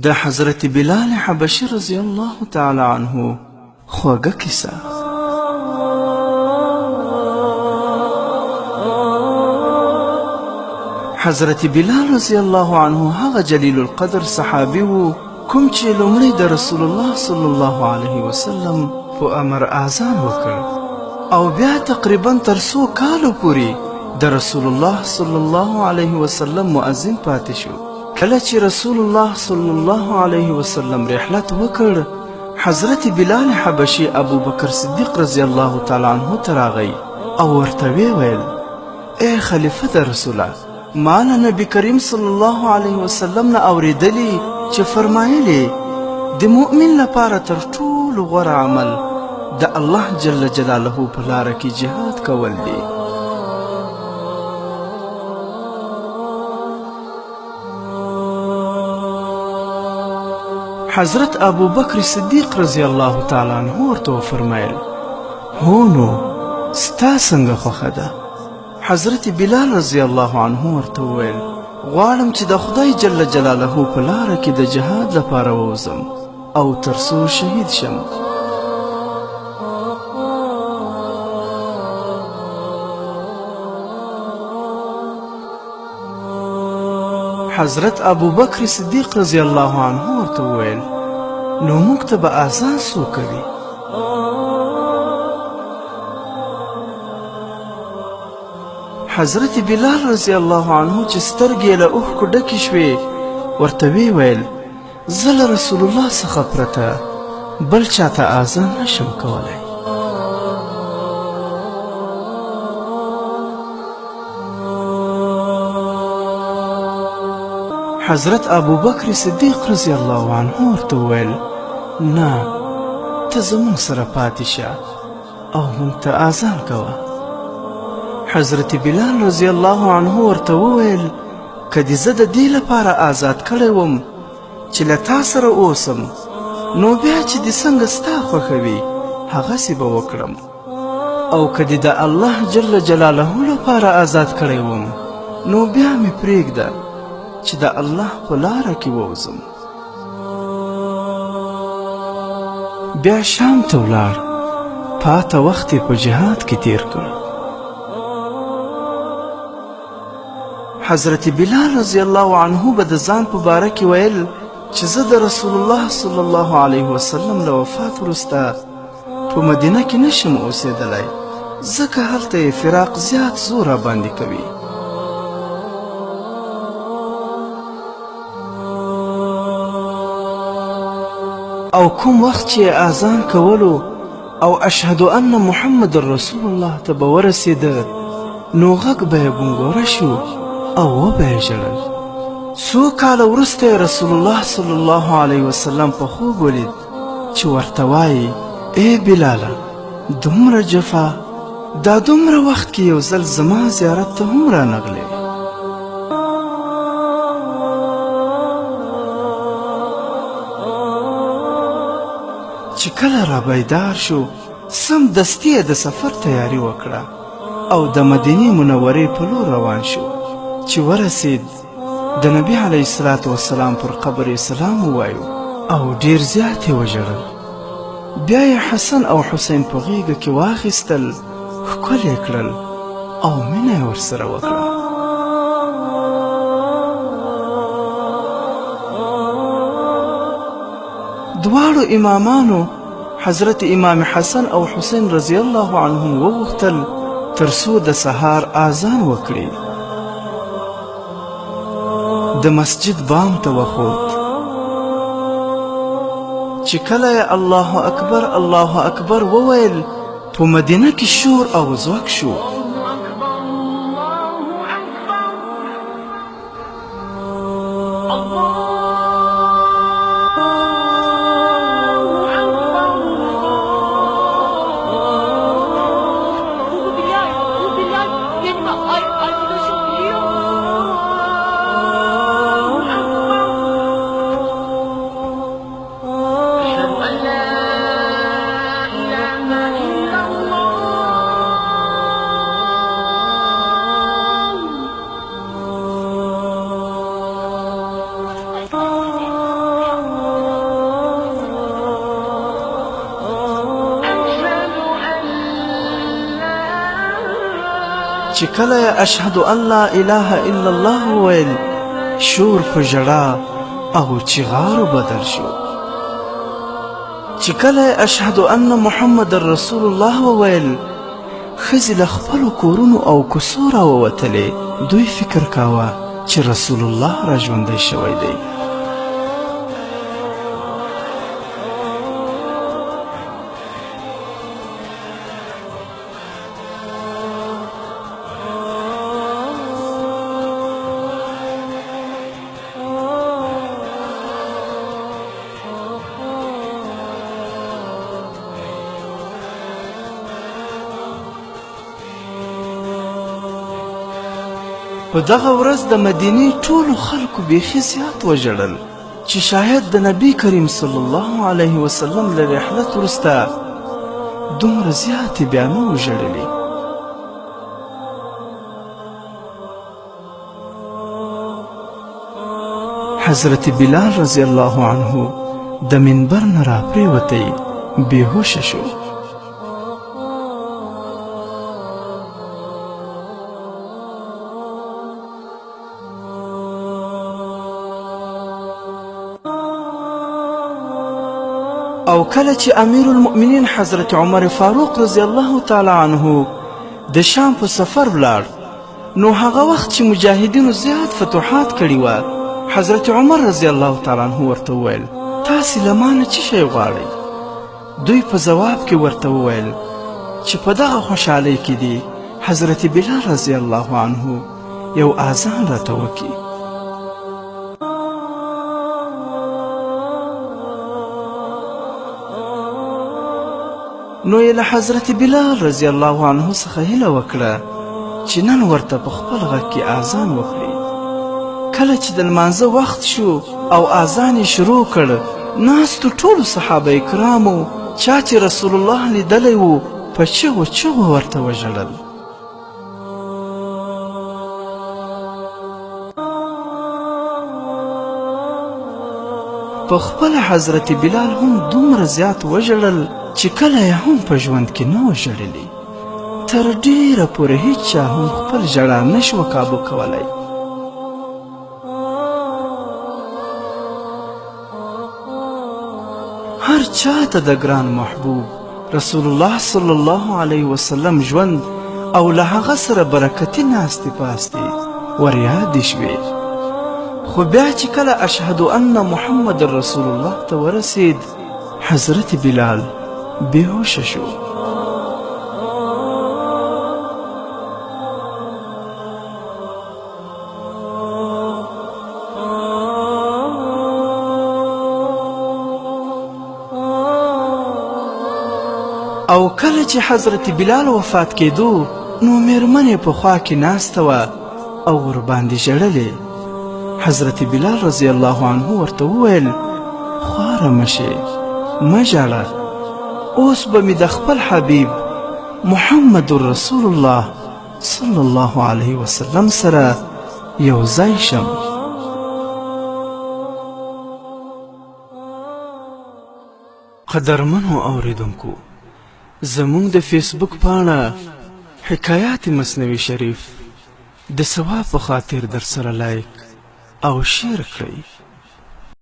د حضرت بلال حبشي رضی الله تعالی عنه خوږه کیسه. حضرت بلال رضی الله عنه هغه جلیل القدر صحابي وو کوم چې لومړی د رسول الله صلی الله علیه وسلم په امر اذان وکړ او بیا تقریبا تر څو کالو پورې د رسول الله صلی الله علیه وسلم مؤذن پاتې شو. کله چې رسول الله صلی الله علیه وسلم رحلت وکړ، حضرت بلال حبشي ابو بکر صدیق رضی الله تعالی عنه ته راغی او ورته ویل: ای خلیفه د رسوله، ما نه نبی کریم صلی الله علیه وسلم نه اوریدلی چې فرمایلی د مؤمن لپاره تر ټولو غوره عمل د الله جل جلاله په لاره کې جهاد کول دی. حضرت ابو بکر صدیق رضی الله تعالی عنه ورته وفرمایل: هو نو ستا څنګه خوښه ده؟ حضرت بلال رضی الله عنه ورته وویل: غواړم چې د خدای جل جلاله په لاره کې د جهاد لپاره ووځم او تر څو شهید شم. حضرت ابو بکر صدیق رضی الله عنه ورته وویل: نو موږ ته به اذان څوک کوي؟ حضرت بلال رضی الله عنه چې سترګې له اوښکو ډکې شوې ورته ویل: زه له رسول الله څخه پرته بل چاته اذان نشم کولی. حضرت ابو بکر صدیق رضی الله عنه ورته وویل: نه، ته زموږ سره پاتې شه او موږ ته اذان کوه. حضرت بلال رضی الله عنه ورته وویل: که دې زه د دې لپاره آزاد کړی وم چې له تا سره اوسم، نو بیا چې دې څنګه ستا خوښوي هغسې به وکړم، او که دې د الله جل جلاله لپاره آزاد کړی وم، نو بیا مې پرېږده چې د الله په لاره کې ووځم. بیا شام ته ولاړ، پاته وخت یې په جهاد کې تیر کړ. حضرت بلال رضی الله عنه به د ځان په باره کې ویل چې زه د رسول الله صلی الله علیه وسلم له وفات وروسته په مدینه کې نشم اوسېدلی، ځکه هلته یې فراق زیات زور راباندې کوي. او کوم وخت چې اذان کولو او اشهد ان محمد رسول الله ته به ورسېده، نو غږ به یې ګونګوره شو او وبه یې ژړل. څو کاله وروسته رسول الله صلی الله علیه وسلم په خوب ولید چې ورته وایي: ای بلاله، دومره جفا، دا دومره وخت کې یو ځل زما زیارت ته هم رانغلې. چې کله را بیدار شو، سم دستي یې د سفر تیاری وکړه او د مدینې منورې په لور روان شو. چې ورسید، د نبي علیه الصلاة والسلام پر قبر یې سلام ووایو او ډیر زیات یې وژړل. بیا یې حسن او حسین په غېږه کې واخیستل، ښکل یې کړل او مینه یې ورسره وکړه. دواړو امامانو حضرت امام حسن او حسین رضی الله عنهم وغوښتل تر څو د سهار اذان وکړي. د مسجد بام ته وخوت چې کله یې الله اکبر الله اکبر وویل، په مدینه کې شور او ځواک شو. چې کله یې اشهد ان لا اله الا الله وویل شور په ژړا او چغارو بدل شو. چې کله یې اشهد ان محمد رسول الله وویل ښځې له خپلو کورونو او کوڅو راووتلې. دوی فکر کاوه چې رسول الله را ژوندی شوی دی. په دغه ورځ د مدینې ټولو خلکو بیخي زیات وژړل چې شاید د نبی کریم صلی الله علیه وسلم له رحلت وروسته دومره زیاتې بیا نه وژړلې. حضرت بلال رضی الله عنه د منبر نه راپریوتی بېهوشه شو. او کله چې امیر المؤمنین حضرت عمر فاروق رضی الله تعالی عنه د شام په سفر ولاړ نو هغه وخت چې مجاهدینو زیات فتوحات کړي وه حضرت عمر رضی الله تعالی عنه ورته وویل تاسې له ما نه څه شی غواړئ؟ دوی په ځواب کې ورته وویل چې په دغه خوشحالۍ کې دي حضرت بلال رضی الله عنه یو اذان راته وکړي. نو یې له حضرت بلال رضی الله عنه څخه هیله وکړه چې نن ورته په خپل غږ کې اذان وکړي. کله چې د لمانځه وخت شو او اذان یې شروع کړ ناستو ټولو صحابه کرامو چا چې رسول الله لیدلی و په چغو چغو ورته وژړل. په خپله حضرت بلال هم دومره زیات وژړل چې کله یې هم په ژوند کې نه وژړلي. تر ډیره پورې هیچ چا هم خپل ژړا نشوه کابو کولی. هر چا ته د ګران محبوب رسول الله صلی الله علیه وسلم ژوند او له هغه سره برکتي ناستې پاستې وریادې شوې. خو بیا چې کله اشهد ان محمد رسول الله ته ورسید حضرت بلال بېهوشه شو. او کله چې حضرت بلال وفات کېدو نو میرمن په خوا کې ناسته وه او ورباندې ژړلې. حضرت بلال رضی الله عنه ورته وویل خواره مه شې مه ژاړه اوس به مې د خپل حبیب محمد رسول الله صلی الله علیه وسلم سره یو ځای شم. قدرمنو اوریدونکو زموږ د فیسبوک پاڼه حکایات مصنوي شریف د ثواب په خاطر در سره لایک او شیر کړئ.